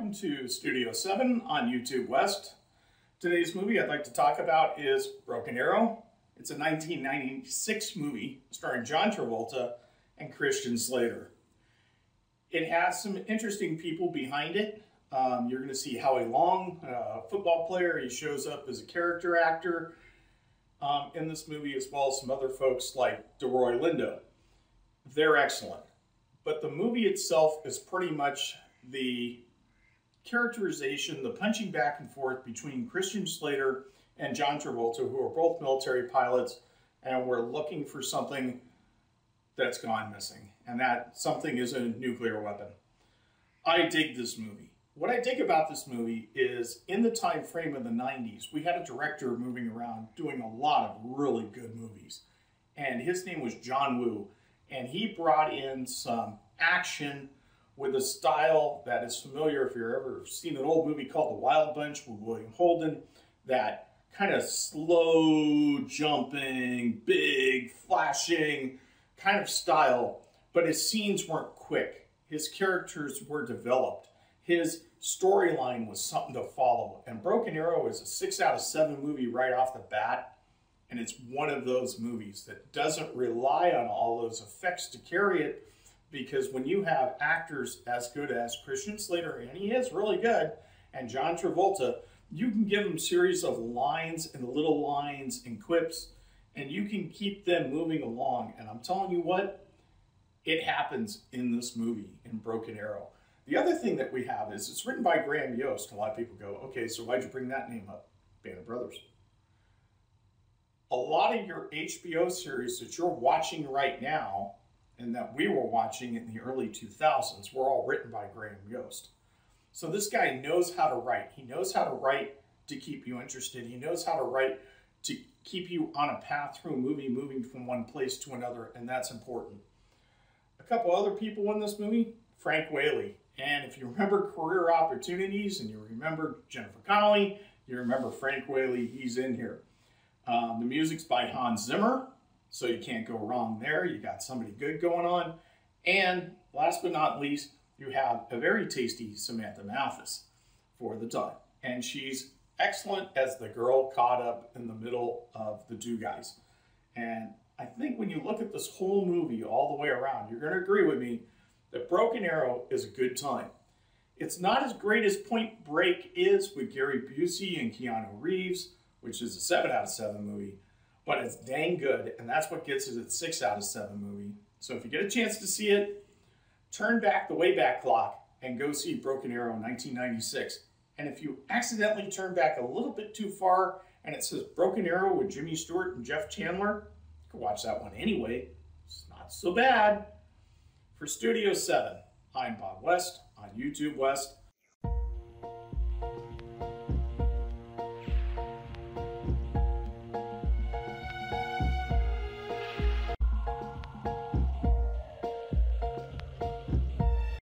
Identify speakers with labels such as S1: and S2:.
S1: welcome to Studio 7 on YouTube West. Today's movie I'd like to talk about is Broken Arrow. It's a 1996 movie starring John Travolta and Christian Slater. It has some interesting people behind it. You're going to see Howie Long, a football player. He shows up as a character actor in this movie, as well as some other folks like Delroy Lindo. They're excellent. But the movie itself is pretty much the characterization, the punching back and forth between Christian Slater and John Travolta, who are both military pilots, and we're looking for something that's gone missing. And that something is a nuclear weapon. I dig this movie. What I dig about this movie is, in the time frame of the 90s, we had a director moving around doing a lot of really good movies. And his name was John Woo. And he brought in some action with a style that is familiar if you've ever seen an old movie called The Wild Bunch with William Holden. That kind of slow jumping, big flashing kind of style. But his scenes weren't quick. His characters were developed. His storyline was something to follow. And Broken Arrow is a 6 out of 7 movie right off the bat. And it's one of those movies that doesn't rely on all those effects to carry it, because when you have actors as good as Christian Slater, and he is really good, and John Travolta, you can give them a series of lines and little lines and quips, and you can keep them moving along. And I'm telling you what, it happens in this movie, in Broken Arrow. The other thing that we have is it's written by Graham Yost. A lot of people go, okay, so why'd you bring that name up? Band of Brothers. A lot of your HBO series that you're watching right now and that we were watching in the early 2000s were all written by Graham Yost. So this guy knows how to write. He knows how to write to keep you interested. He knows how to write to keep you on a path through a movie, moving from one place to another, and that's important. A couple other people in this movie, Frank Whaley. And if you remember Career Opportunities and you remember Jennifer Connelly, you remember Frank Whaley, he's in here. The music's by Hans Zimmer, so you can't go wrong there. You got somebody good going on. And last but not least, you have a very tasty Samantha Mathis for the time. And she's excellent as the girl caught up in the middle of the two guys. And I think when you look at this whole movie all the way around, you're going to agree with me that Broken Arrow is a good time. It's not as great as Point Break is with Gary Busey and Keanu Reeves, which is a 7 out of 7 movie, but it's dang good, and that's what gets it at 6 out of 7 movie. So if you get a chance to see it, turn back the Wayback Clock and go see Broken Arrow 1996. And if you accidentally turn back a little bit too far and it says Broken Arrow with Jimmy Stewart and Jeff Chandler, you can watch that one anyway. It's not so bad. For Studio 7, I'm Bob West on YouTube West.